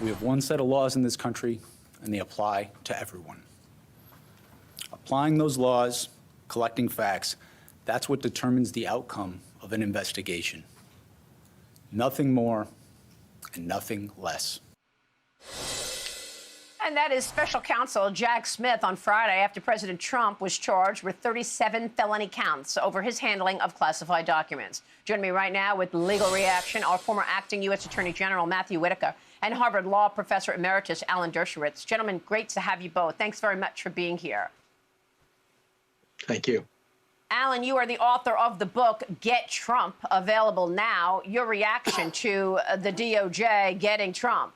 We have one set of laws in this country, and they apply to everyone. Applying those laws, collecting facts, that's what determines the outcome of an investigation. Nothing more and nothing less. And that is Special Counsel Jack Smith on Friday after President Trump was charged with 37 felony counts over his handling of classified documents. Joining me right now with legal reaction, our former acting U.S. Attorney General Matthew Whitaker and Harvard Law Professor Emeritus Alan Dershowitz. Gentlemen, great to have you both. Thanks very much for being here. Thank you. Alan, you are the author of the book, Get Trump, available now. Your reaction to the DOJ getting Trump?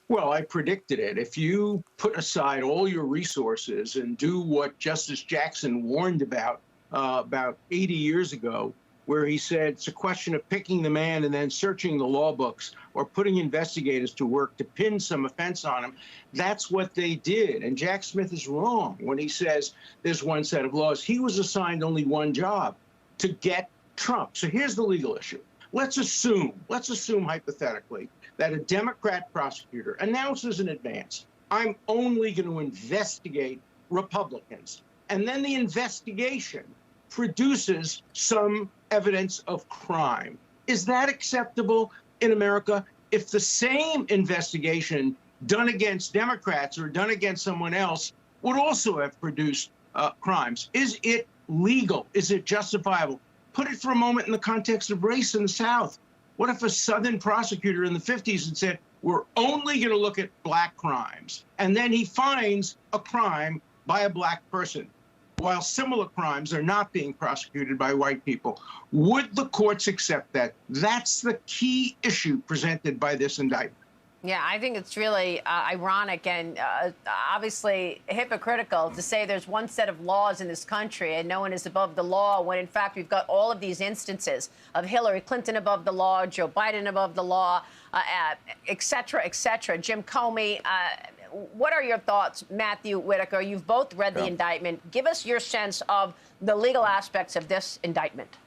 Well, I predicted it. If you put aside all your resources and do what Justice Jackson warned about 80 years ago, where he said it's a question of picking the man and then searching the law books or putting investigators to work to pin some offense on him, that's what they did. And Jack Smith is wrong when he says there's one set of laws. He was assigned only one job, to get Trump. So here's the legal issue. Let's assume hypothetically that a Democrat prosecutor announces in advance, I'm only going to investigate Republicans. And then the investigation produces some evidence of crime. Is that acceptable in America? If the same investigation done against Democrats or done against someone else would also have produced crimes, is it legal? Is it justifiable? Put it for a moment in the context of race in the South. What if a Southern prosecutor in the 50s had said, we're only going to look at black crimes, and then he finds a crime by a black person, while similar crimes are not being prosecuted by white people? Would the courts accept that? That's the key issue presented by this indictment. Yeah, I think it's really ironic and obviously hypocritical to say there's one set of laws in this country and no one is above the law, when in fact we've got all of these instances of Hillary Clinton above the law, Joe Biden above the law, et cetera, et cetera. Jim Comey, what are your thoughts, Matthew Whitaker? You've both read the indictment. Give us your sense of the legal aspects of this indictment.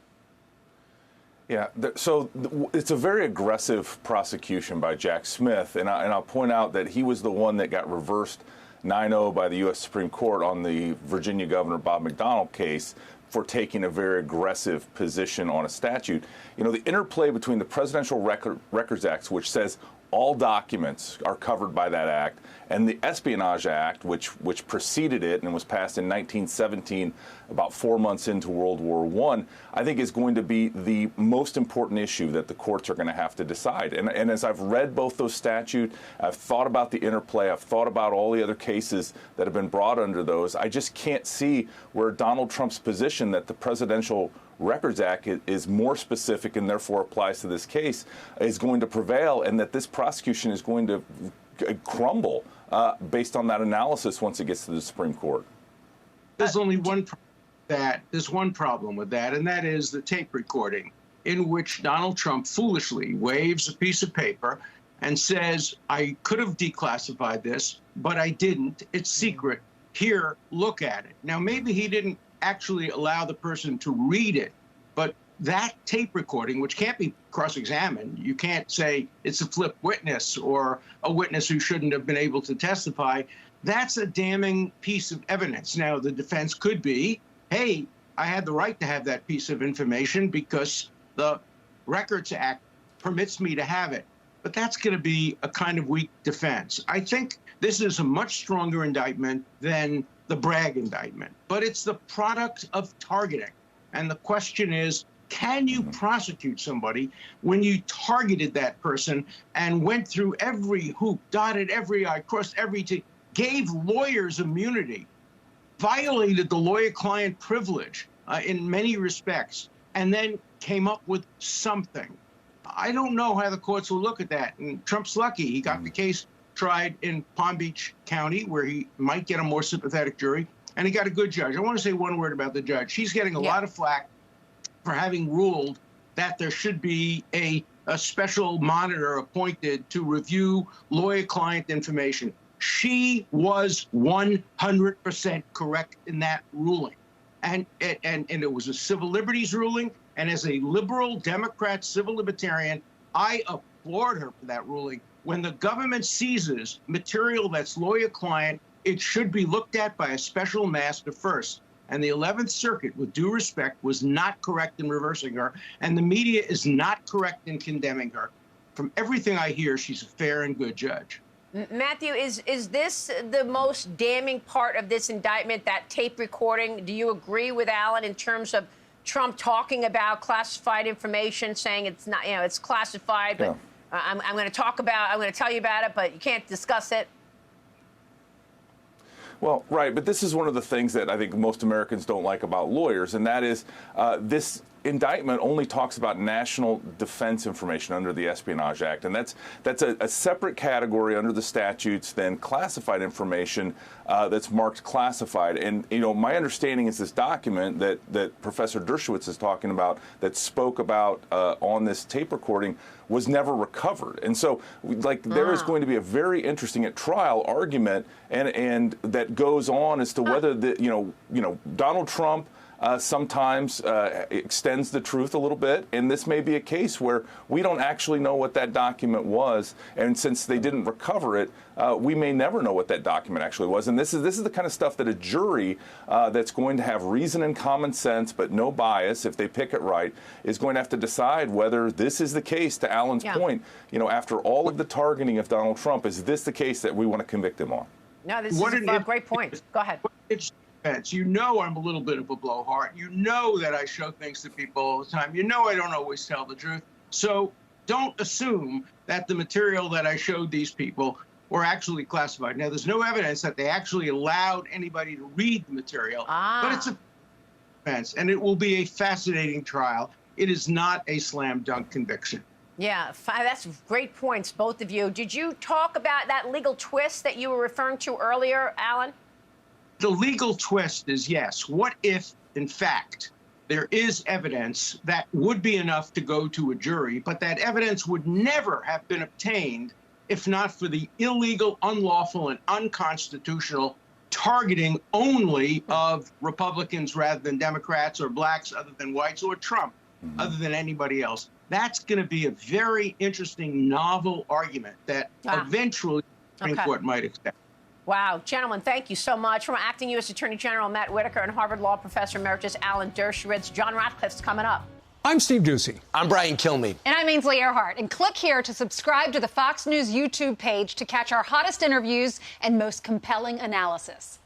Yeah, so it's a very aggressive prosecution by Jack Smith, and I'll point out that he was the one that got reversed 9-0 by the U.S. Supreme Court on the Virginia Governor Bob McDonnell case for taking a very aggressive position on a statute. You know, the interplay between the Presidential Records Act, which says all documents are covered by that act, and the Espionage Act, which preceded it and was passed in 1917, about 4 months into World War I think is going to be the most important issue that the courts are going to have to decide. And as I've read both those statutes, I've thought about the interplay, I've thought about all the other cases that have been brought under those, I just can't see where Donald Trump's position that the Presidential Records Act is more specific and therefore applies to this case is going to prevail, and that this prosecution is going to crumble based on that analysis once it gets to the Supreme Court. There's only one problem with that, and that is the tape recording in which Donald Trump foolishly waves a piece of paper and says, I could have declassified this, but I didn't. It's secret. Here, look at it. Now, maybe he didn't actually allow the person to read it, but that tape recording, which can't be cross-examined, you can't say it's a flip witness or a witness who shouldn't have been able to testify, that's a damning piece of evidence. Now, the defense could be, hey, I had the right to have that piece of information because the Records Act permits me to have it. But that's going to be a kind of weak defense. I think this is a much stronger indictment than the Bragg indictment, but it's the product of targeting. And the question is, can you prosecute somebody when you targeted that person and went through every hoop, dotted every I, crossed every T, gave lawyers immunity, violated the lawyer-client privilege in many respects, and then came up with something? I don't know how the courts will look at that. And Trump's lucky. He got the case tried in Palm Beach County, where he might get a more sympathetic jury, and he got a good judge. I want to say one word about the judge. She's getting a lot of flack for having ruled that there should be a special monitor appointed to review lawyer-client information. She was 100% correct in that ruling. And it was a civil liberties ruling. And as a liberal Democrat civil libertarian, I applaud her for that ruling. When the government seizes material that's lawyer-client, it should be looked at by a special master first. And the 11th Circuit, with due respect, was not correct in reversing her, and the media is not correct in condemning her. From everything I hear, she's a fair and good judge. Matthew, is this the most damning part of this indictment, that tape recording? Do you agree with Alan in terms of Trump talking about classified information, saying it's not, it's classified, but I'm going to tell you about it, but you can't discuss it? Well, right, but this is one of the things that I think most Americans don't like about lawyers, and that is this indictment only talks about national defense information under the Espionage Act, and that's a separate category under the statutes than classified information that's marked classified. And my understanding is this document that Professor Dershowitz is talking about, that spoke about on this tape recording, was never recovered. And so, there is going to be a very interesting at trial argument, and that goes on as to whether Donald Trump sometimes extends the truth a little bit, and this may be a case where we don't actually know what that document was, and since they didn't recover it, we may never know what that document actually was. And this is the kind of stuff that a jury that's going to have reason and common sense but no bias, if they pick it right, is going to have to decide whether this is the case. To Alan's point, after all of the targeting of Donald Trump, is this the case that we want to convict him on? No, this is a great point. Go ahead. You know I'm a little bit of a blowhard. You know that I show things to people all the time. You know I don't always tell the truth. So don't assume that the material that I showed these people were actually classified. Now, there's no evidence that they actually allowed anybody to read the material, but it's a offense, and it will be a fascinating trial. It is not a slam dunk conviction. Yeah, that's great points, both of you. Did you talk about that legal twist that you were referring to earlier, Alan? The legal twist is, yes, what if, in fact, there is evidence that would be enough to go to a jury, but that evidence would never have been obtained if not for the illegal, unlawful, and unconstitutional targeting only of Republicans rather than Democrats, or blacks other than whites, or Trump other than anybody else. That's going to be a very interesting, novel argument that eventually the Supreme Court might accept. Wow. Gentlemen, thank you so much. From Acting U.S. Attorney General Matt Whitaker and Harvard Law Professor Emeritus Alan Dershowitz, John Ratcliffe's coming up. I'm Steve Ducey. I'm Brian Kilmeade. And I'm Ainsley Earhart. And click here to subscribe to the Fox News YouTube page to catch our hottest interviews and most compelling analysis.